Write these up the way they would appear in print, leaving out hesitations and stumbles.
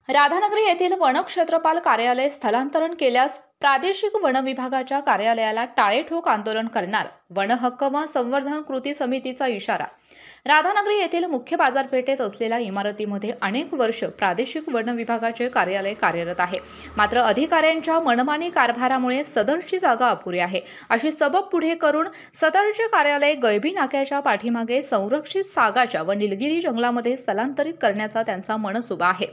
राधानगरी येथील वनक्षेत्रपाल कार्यालय स्थलांतरण केल्यास प्रादेशिक वन विभागाच्या कार्यालयाला टाळेठोक आंदोलन करणार वन हक्क व संवर्धन कृती समितीचा इशारा। राधानगरी येथील मुख्य बाजारपेठेत असलेल्या इमारतीमध्ये अनेक वर्ष प्रादेशिक वन विभागाचे कार्यालय कार्यरत आहे। मात्र अधिकाऱ्यांच्या मनमानी कारभारामुळे सदरची जागा अपुरी आहे अशी सबब पुढे करून सदरचे कार्यालय गैबी नाक्याच्या पाठीमागे संरक्षित सागाच्या व निलगिरी जंगलामध्ये स्थलांतरित करण्याचा त्यांचा मनसुबा आहे।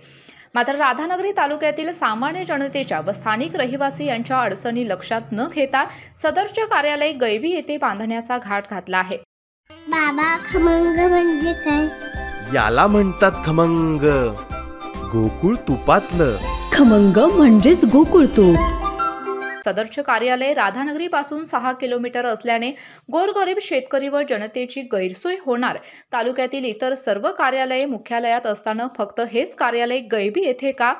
मात्र राधानगरी तालुक्यातील सामान्य जनतेच्या व स्थानिक रहिवासी यांच्या अडचणी लक्षात न घेता सदरचे कार्यालय गैबी येथे बांधण्याचा घाट घातला आहे। बाबा, खमंग म्हणजे काय? याला म्हणतात खमंग, गोकुळ तुपातलं खमंग म्हणजेच गोकुळ तूप। सदरचे कार्यालय राधानगरी पासून 6 किलोमीटर असल्याने गोरगरीब शेतकरी व जनतेची गैरसोय होणार। तालुक्यातील इतर सर्व कार्यालये मुख्यालयात असताना फक्त हेच कार्यालय गैबी येथे का?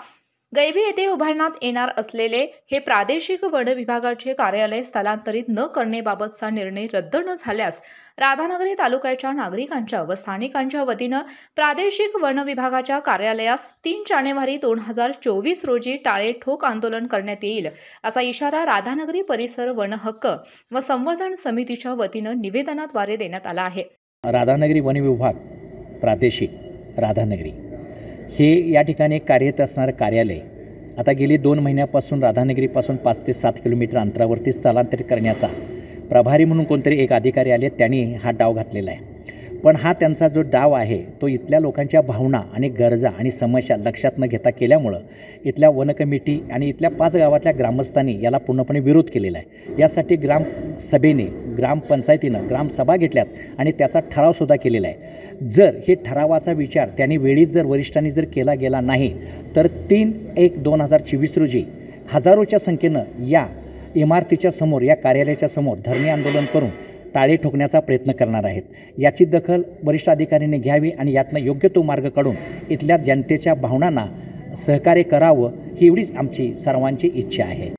गैबी येथे उभारण्यात येणार असलेले हे प्रादेशिक वन विभागाचे कार्यालय स्थलांतरित न करण्याबाबतचा निर्णय रद्द न झाल्यास राधानगरी तालुक्याच्या नागरिकांच्या व स्थानिकांच्या वतीनं प्रादेशिक वन विभागाच्या कार्यालयास 3 जानेवारी 2024 रोजी टाळेठोक आंदोलन करण्यात येईल असा इशारा राधानगरी परिसर वन हक्क व संवर्धन समितीच्या वतीनं निवेदनाद्वारे देण्यात आला आहे। राधानगरी वन विभाग प्रादेशिक राधानगरी हे या ठिकाणी कार्यरत असणारं कार्यालय आता गेली 2 महिन्यापासून राधानगरीपासून 5 ते 7 किलोमीटर अंतरावरती स्थलांतरित करण्याचा प्रभारी म्हणून कोणतरी एक अधिकारी आले, त्यांनी हा डाव घातलेला आहे। पण हा त्यांचा जो डाव आहे तो इथल्या लोकांच्या भावना आणि गरजा आणि समस्या लक्षात न घेता केल्यामुळं इथल्या वन कमिटी आणि इथल्या 5 गावातल्या ग्रामस्थांनी याला पूर्णपणे विरोध केलेला आहे। यासाठी ग्रामसभेने ग्रामपंचायतीनं ग्रामसभा घेतल्यात आणि त्याचा ठरावसुद्धा केलेला आहे। जर हे ठरावाचा विचार त्यांनी वेळीच जर वरिष्ठांनी जर केला गेला नाही तर 3/1/2024 रोजी हजारोच्या संख्येनं या इमारतीच्या समोर या कार्यालयाच्या समोर धरणे आंदोलन करून टाळे ठोकण्याचा प्रयत्न करणार आहेत। याची दखल वरिष्ठ अधिकाऱ्यांनी घ्यावी आणि यातनं योग्य तो मार्ग काढून इथल्या जनतेच्या भावनांना सहकार्य करावं ही एवढीच आमची सर्वांची इच्छा आहे।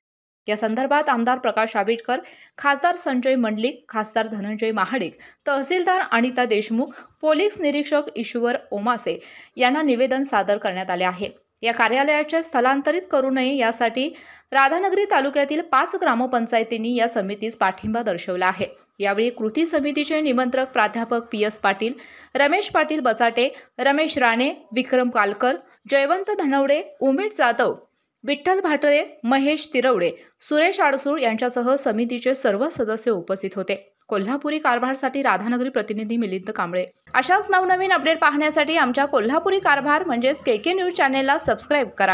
या संदर्भात आमदार प्रकाश आबिटकर, खासदार संजय मंडलिक, खासदार धनंजय महाडिक, तहसीलदार अनिता देशमुख, पोलीस निरीक्षक ईश्वर ओमासे यांना निवेदन सादर करण्यात आले आहे। या कार्यालयाचे स्थलांतरित करू नये यासाठी राधानगरी तालुक्यातील 5 ग्रामपंचायतींनी या समितीस पाठिंबा दर्शवला आहे। यावेळी कृती समितीचे निमंत्रक प्राध्यापक PS पाटील, रमेश पाटील बचाटे, रमेश राणे, विक्रम कालकर, जयवंत धनवडे, उमेश जाधव, विठ्ठल भाटळे, महेश तिरवडे, सुरेश आडसूळ यांच्यासह समितीचे सर्व सदस्य उपस्थित होते। कोल्हापुरी कारभारसाठी राधानगरी प्रतिनिधी मिलिंद कांबळे। अशाच नवनवीन अपडेट पाहण्यासाठी आमच्या कोल्हापुरी कारभार म्हणजेच KK न्यूज चॅनेलला सबस्क्राईब करा।